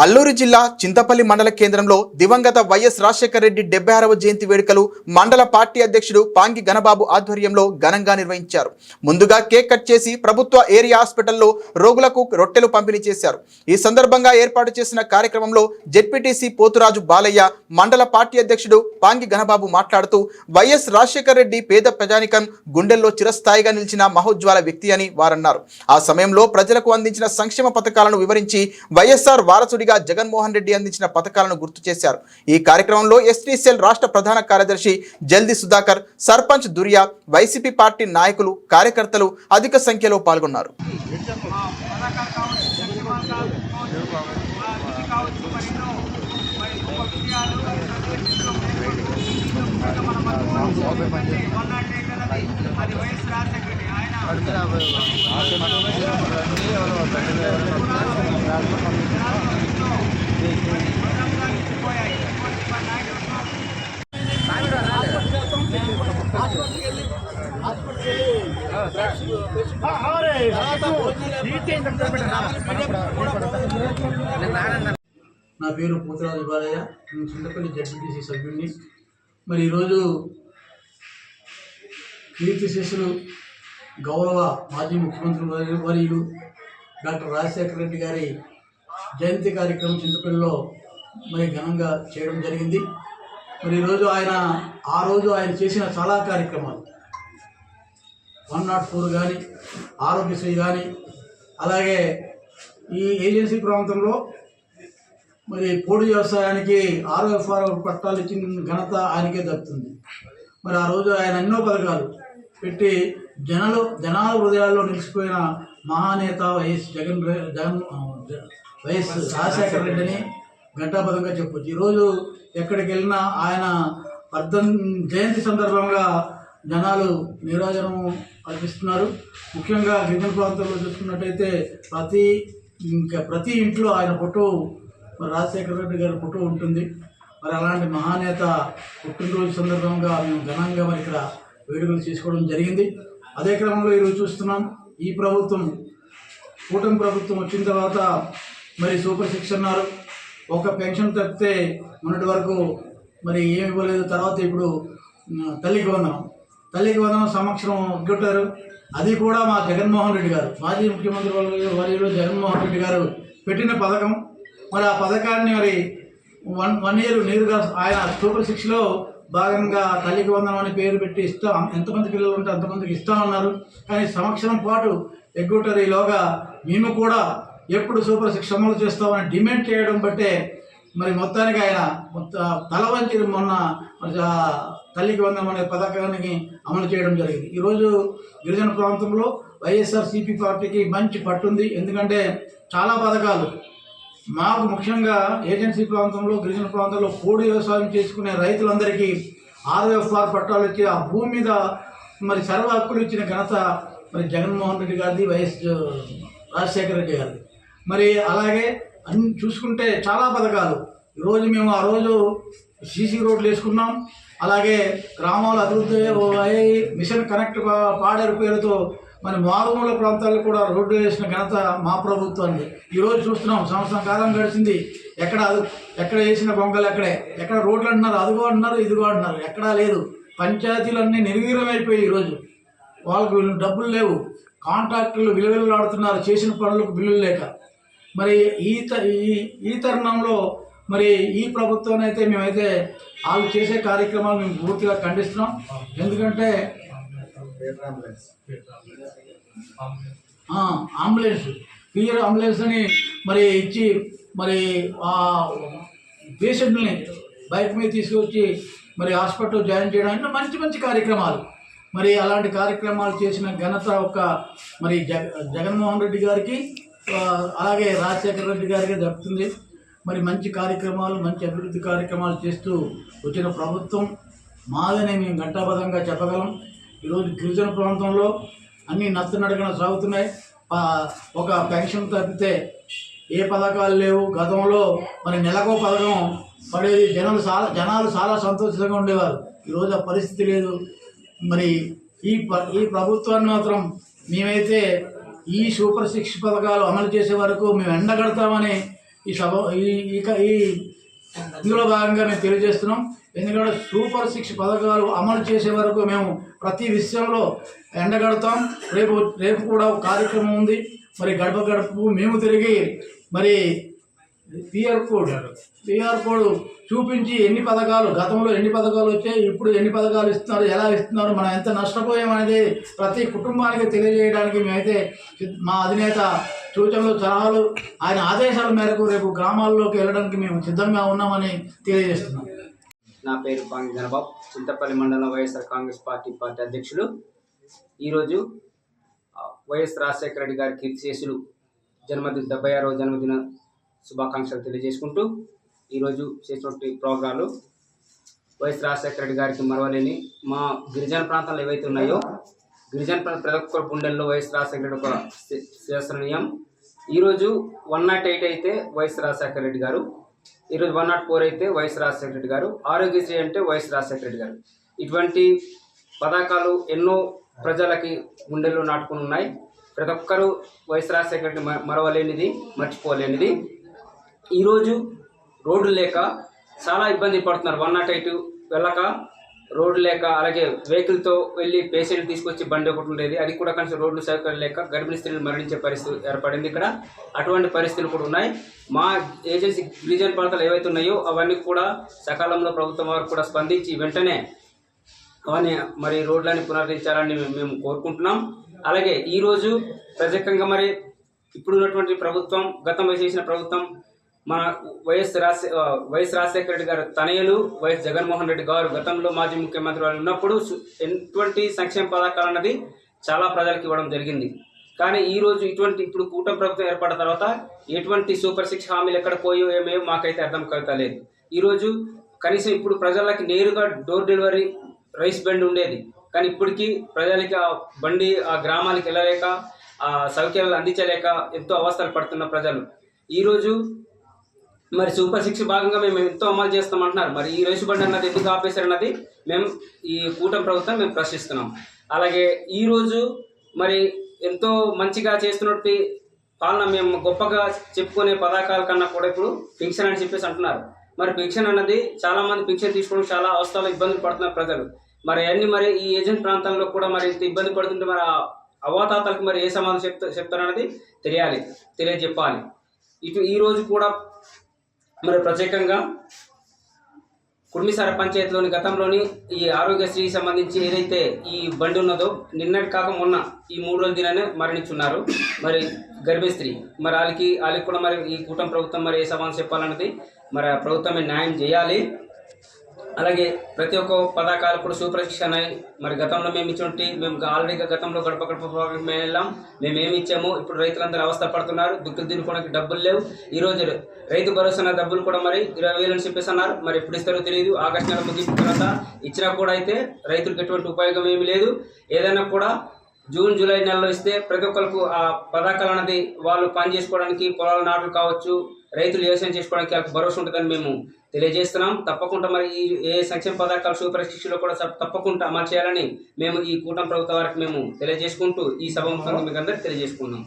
అల్లూరు జిల్లా చింతపల్లి మండల కేంద్రంలో దివంగత వైఎస్ రాజశేఖర రెడ్డి 76వ జయంతి వేడుకలు మండల పార్టీ అధ్యక్షుడు పాంగి గణబాబు ఆధ్వర్యంలో ఘనంగా నిర్వహించారు. ముందుగా కేక్ కట్ చేసి ప్రభుత్వ ఏరియా హాస్పిటల్లో రోగులకు రొట్టెలు పంపిణీ చేశారు. ఈ సందర్భంగా ఏర్పాటు చేసిన కార్యక్రమంలో జెడ్పీటీసీ పోతురాజు బాలయ్య, మండల పార్టీ అధ్యక్షుడు పాంగి గణబాబు మాట్లాడుతూ వైఎస్ రాజశేఖర రెడ్డి పేద ప్రజానికం గుండెల్లో చిరస్థాయిగా నిలిచిన మహోజ్వాల వ్యక్తి అని వారన్నారు. ఆ సమయంలో ప్రజలకు అందించిన సంక్షేమ పథకాలను వివరించి వైఎస్ఆర్ వారసుడిగా జగన్మోహన్ రెడ్డి అందించిన పథకాలను గుర్తు చేశారు. ఈ కార్యక్రమంలో ఎస్టీసీఎల్ రాష్ట్ర ప్రధాన కార్యదర్శి జల్ది సుధాకర్, సర్పంచ్ దుర్యా, వైసీపీ పార్టీ నాయకులు, కార్యకర్తలు అధిక సంఖ్యలో పాల్గొన్నారు. నా పేరు పోతురాజు బాలయ్య, నేను చింతపల్లి జెడ్పీటీసీ సభ్యుడిని. మరి ఈరోజు కీర్తిశేషులు గౌరవ మాజీ ముఖ్యమంత్రి వర్యులు డాక్టర్ రాజశేఖర రెడ్డి గారి జయంతి కార్యక్రమం చింతపల్లిలో మరి ఘనంగా చేయడం జరిగింది. మరి ఈరోజు ఆ రోజు ఆయన చేసిన చాలా కార్యక్రమాలు 104 కానీ, ఆరోగ్యశ్రీ కానీ, అలాగే ఈ ఏజెన్సీ ప్రాంతంలో మరి పోడు వ్యవసాయానికి ROFR పట్టాలు ఇచ్చిన ఘనత ఆయనకే దక్కుతుంది. మరి ఆ రోజు ఆయన ఎన్నో పథకాలు పెట్టి జనాల హృదయాల్లో నిలిచిపోయిన మహానేత వైఎస్ రాజశేఖర రెడ్డిని ఘంటాపథంగా చెప్పొచ్చు. ఈరోజు ఎక్కడికి వెళ్ళినా ఆయన జయంతి సందర్భంగా జనాలు నీరాజనం కల్పిస్తున్నారు. ముఖ్యంగా గిరిజన ప్రాంతంలో చూసుకున్నట్టయితే ప్రతి ఇంట్లో ఆయన ఫోటో, మరి రాజశేఖర రెడ్డి గారి ఫోటో ఉంటుంది. మరి అలాంటి మహానేత పుట్టినరోజు సందర్భంగా మేము ఘనంగా మరి ఇక్కడ వేడుకలు చేసుకోవడం జరిగింది. అదే క్రమంలో ఈరోజు చూస్తున్నాం, ఈ ప్రభుత్వం కూటమి ప్రభుత్వం వచ్చిన తర్వాత మరి సూపర్ 6 అన్నారు. ఒక పెన్షన్ తప్పితే మొన్నటి వరకు మరి ఏమి ఇవ్వలేదు. తర్వాత ఇప్పుడు తల్లికి వందనం సంవత్సరం ఎగ్గొట్టారు. అది కూడా మా జగన్మోహన్ రెడ్డి గారు, మాజీ ముఖ్యమంత్రి వర్యులు జగన్మోహన్ రెడ్డి గారు పెట్టిన పథకం. మరి ఆ పథకాన్ని మరి వన్ ఇయర్ నేరుగా ఆయన సూపర్ 6లో భాగంగా తల్లికి వందనం అని పేరు పెట్టి ఇస్తాం, ఎంతమంది పిల్లలు ఉంటే అంతమందికి ఇస్తామన్నారు. కానీ సంవత్సరం పాటు ఎగ్గొట్టారు. ఈలోగా మేము కూడా ఎప్పుడు సూపర్ 6 అమలు చేస్తామని డిమాండ్ చేయడం బట్టే మరి మొత్తానికి ఆయన తల వంచి మొన్న తల్లికి వందనం అనే పథకానికి అమలు చేయడం జరిగింది. ఈరోజు గిరిజన ప్రాంతంలో వైఎస్ఆర్సీపీ పార్టీకి మంచి పట్టుంది. ఎందుకంటే చాలా పథకాలు మాకు ముఖ్యంగా ఏజెన్సీ ప్రాంతంలో, గిరిజన ప్రాంతంలో పోడు వ్యవసాయం చేసుకునే రైతులందరికీ ROFR పట్టాలు ఇచ్చి ఆ భూమి మీద మరి సర్వ హక్కులు ఇచ్చిన ఘనత మరి జగన్మోహన్ రెడ్డి గారిది, వైఎస్ రాజశేఖర రెడ్డి గారిది. మరి అలాగే అన్ని చూసుకుంటే చాలా పథకాలు ఈరోజు మేము ఆ రోజు సీసీ రోడ్లు వేసుకున్నాం. అలాగే గ్రామాల అభివృద్ధి అయ్యి మిషన్ కనెక్ట్ పాడేరు పేరుతో మరి మారుమూల ప్రాంతాల్లో కూడా రోడ్డు వేసిన ఘనత మా ప్రభుత్వాన్ని. ఈరోజు చూస్తున్నాం, సంవత్సరం కాలం గడిచింది, ఎక్కడ వేసిన బొంగలు ఎక్కడ రోడ్లు అంటున్నారు, అదిగో అంటున్నారు, ఇదిగో అంటున్నారు, ఎక్కడా లేదు. పంచాయతీలన్నీ నిర్వీర్యమైపోయి ఈరోజు వాళ్ళకు డబ్బులు లేవు, కాంట్రాక్టర్లు విలువలాడుతున్నారు చేసిన పనులకు బిల్లులు లేక. మరి ఈ తరుణంలో మరి ఈ ప్రభుత్వాన్ని అయితే మేమైతే వాళ్ళు చేసే కార్యక్రమాలు మేము పూర్తిగా ఖండిస్తున్నాం. ఎందుకంటే క్లియర్ అంబులెన్స్ అని మరి ఇచ్చి మరి ఆ పేషెంట్ని బైక్ మీద తీసుకొచ్చి మరి హాస్పిటల్ జాయిన్ చేయడానికి మంచి కార్యక్రమాలు. మరి అలాంటి కార్యక్రమాలు చేసిన ఘనత మరి జగన్మోహన్ రెడ్డి గారికి, అలాగే రాజశేఖర రెడ్డి గారికి దక్కుతుంది. మరి మంచి కార్యక్రమాలు, మంచి అభివృద్ధి కార్యక్రమాలు చేస్తూ వచ్చిన ప్రభుత్వం మాదని మేము ఘంటాబద్ధంగా చెప్పగలం. ఈరోజు గిరిజన ప్రాంతంలో అన్నీ నత్తనడకన సాగుతున్నాయి. ఒక పెన్షన్ తప్పితే ఏ పథకాలు లేవు. గతంలో మరి నెలకో పథకం పడేది, జనాలు చాలా సంతోషంగా ఉండేవారు. ఈరోజు ఆ పరిస్థితి లేదు. మరి ఈ ప్రభుత్వాన్ని మాత్రం మేమైతే ఈ సూపర్ 6 పథకాలు అమలు చేసే వరకు మేము ఎండగడతామని ఈ సభ ఈ ఇందులో భాగంగా మేము తెలియజేస్తున్నాం. ఎందుకంటే సూపర్ 6 పథకాలు అమలు చేసే వరకు మేము ప్రతి విషయంలో ఎండగడతాం. రేపు కూడా ఒక కార్యక్రమం ఉంది. మరి గడప గడపకు మేము తిరిగి మరి పిఆర్ కోడ్ చూపించి ఎన్ని పథకాలు గతంలో ఎన్ని పథకాలు వచ్చాయి, ఇప్పుడు ఎన్ని పథకాలు ఇస్తున్నారు, ఎలా ఇస్తున్నారు, మనం ఎంత నష్టపోయామనేది ప్రతి కుటుంబానికి తెలియజేయడానికి మేమైతే మా అధినేత సూచనలు సలహాలు ఆయన ఆదేశాల మేరకు రేపు గ్రామాల్లోకి వెళ్ళడానికి మేము సిద్ధంగా ఉన్నామని తెలియజేస్తున్నాం. నా పేరు పాంగి గణబాబు, చింతపల్లి మండలం వైఎస్ఆర్ కాంగ్రెస్ పార్టీ అధ్యక్షులు. ఈరోజు వైఎస్ రాజశేఖర రెడ్డి గారి కీర్తిశేషులు 76వ జన్మదిన శుభాకాంక్షలు తెలియజేసుకుంటూ ఈరోజు చేసినటువంటి ప్రోగ్రాంలు వైఎస్ రాజశేఖర రెడ్డి గారికి మరవలేని మా గిరిజన ప్రాంతాలు ఏవైతే ఉన్నాయో గిరిజన ప్రతి ఒక్కరి గుండెల్లో వైఎస్ రాజశేఖర రెడ్డి ఒక శాస్త్రనీయం. ఈరోజు 108 అయితే వైఎస్ రాజశేఖర రెడ్డి గారు, ఈరోజు 104 అయితే వైఎస్ రాజశేఖర రెడ్డి గారు, ఆరోగ్యశ్రీ అంటే వైఎస్ రాజశేఖర రెడ్డి గారు. ఇటువంటి పథకాలు ఎన్నో ప్రజలకి గుండెల్లో నాటుకుని ఉన్నాయి. ప్రతి ఒక్కరూ వైఎస్ రాజశేఖర రెడ్డి మరవలేనిది, మర్చిపోలేనిది. ఈరోజు రోడ్లు లేక చాలా ఇబ్బంది పడుతున్నారు. 108 వెళ్ళక రోడ్డు లేక, అలాగే వెహికల్తో వెళ్ళి పేషెంట్ తీసుకొచ్చి బండి ఒకటి ఉండేది, అది కూడా కనీసం రోడ్లు సౌకర్యం లేక గర్భిణీ స్త్రీలు మరణించే పరిస్థితి ఏర్పడింది. ఇక్కడ అటువంటి పరిస్థితులు కూడా ఉన్నాయి. మా ఏజెన్సీ గిరిజన ప్రాంతాలు ఏవైతే ఉన్నాయో అవన్నీ కూడా సకాలంలో ప్రభుత్వం వారు కూడా స్పందించి వెంటనే అవన్నీ మరి రోడ్లని పునరుద్ధరించాలని మేము కోరుకుంటున్నాం. అలాగే ఈరోజు ప్రత్యేకంగా మరి ఇప్పుడున్నటువంటి ప్రభుత్వం, గతంలో చేసిన ప్రభుత్వం, మన వైఎస్ రాజశేఖర రెడ్డి గారు తనయులు వైఎస్ జగన్మోహన్ రెడ్డి గారు గతంలో మాజీ ముఖ్యమంత్రి వాళ్ళు ఉన్నప్పుడు ఎటువంటి సంక్షేమ పథకాలు అన్నది చాలా ప్రజలకు ఇవ్వడం జరిగింది. కానీ ఈరోజు ఇప్పుడు కూటమి ప్రభుత్వం ఏర్పడిన తర్వాత ఎటువంటి సూపర్ 6 హామీలు ఎక్కడ పోయో ఏమేమో మాకైతే అర్థం కాలేదు. ఈరోజు కనీసం ఇప్పుడు ప్రజలకి నేరుగా డోర్ డెలివరీ రైస్ బండి ఉండేది, కానీ ఇప్పటికీ ప్రజలకి ఆ బండి ఆ గ్రామాలకు వెళ్ళలేక ఆ సౌకర్యాలు అందించలేక ఎంతో అవస్థలు పడుతున్న ప్రజలు. ఈరోజు మరి సూపర్ 6 భాగంగా మేము ఎంతో అమలు చేస్తామంటున్నారు. మరి ఈ రైసు బండి అన్నది ఎందుకు ఆపేశారన్నది మేము ఈ కూటమి ప్రభుత్వం మేము ప్రశ్నిస్తున్నాం. అలాగే ఈరోజు మరి ఎంతో మంచిగా చేస్తున్నట్టు పాలన మేము గొప్పగా చెప్పుకునే పథకాల కన్నా కూడా ఇప్పుడు పెన్షన్ అని చెప్పేసి అంటున్నారు. మరి పెన్షన్ అన్నది చాలా మంది పెన్షన్ తీసుకోవడం చాలా అవస్థలు ఇబ్బందులు పడుతున్నారు ప్రజలు. మరి అన్ని మరి ఈ ఏజెంట్ ప్రాంతాల్లో కూడా మరి ఇంత ఇబ్బంది పడుతుంటే మరి అవాతాతలకు మరి ఏ సమాధానం చెప్తారన్నది తెలియజెప్పాలి. ఈరోజు కూడా మరి ప్రత్యేకంగా కుర్మిసార పంచాయతీలోని గతంలోని ఈ ఆరోగ్యశ్రీ సంబంధించి ఏదైతే ఈ బండి ఉన్నదో నిన్నటి కాక మొన్న ఈ 3 రోజుల దినానే మరణించున్నారు మరి గర్భిణీ స్త్రీ. మరి వాళ్ళకి కూడా మరి ఈ కూటమి ప్రభుత్వం మరి ఏ సమాధానం చెప్పాలన్నది మరి ప్రభుత్వమే న్యాయం చేయాలి. అలాగే ప్రతి ఒక్క పథకాలు కూడా సూపర్ 6 ఉన్నాయి. మరి గతంలో మేము ఆల్రెడీగా గతంలో గడప మేము వెళ్ళాం, మేము ఏమి ఇచ్చామో ఇప్పుడు రైతులందరూ అవస్థ పడుతున్నారు. దుక్కులు దినుకోవడానికి డబ్బులు లేవు. ఈరోజు రైతు భరోసా డబ్బులు కూడా మరి 20,000 అని చెప్పేసి అన్నారు. మరి ఎప్పుడు ఇస్తారో తెలియదు. ఆగస్టు నెల ముగింపు తర్వాత ఇచ్చినా కూడా అయితే రైతులకు ఎటువంటి ఉపయోగం ఏమీ లేదు. ఏదైనా కూడా జూన్ జూలై నెలలో ఇస్తే ప్రతి ఒక్కరికి ఆ పథకాలు అనేది వాళ్ళు పని చేసుకోవడానికి, పొలాల నాట్లు కావచ్చు, రైతులు వ్యవసాయం చేసుకోవడానికి వాళ్ళకి భరోసా ఉంటుందని మేము తెలియజేస్తున్నాం. తప్పకుండా మరి ఏ సంక్షేమ పథకాలు సూపర్ 6లో కూడా తప్పకుండా అమలు చేయాలని మేము ఈ కూటమి ప్రభుత్వ వారికి మేము తెలియజేసుకుంటూ ఈ సభ ముఖంగా మీకు అందరికీ తెలియజేసుకున్నాం.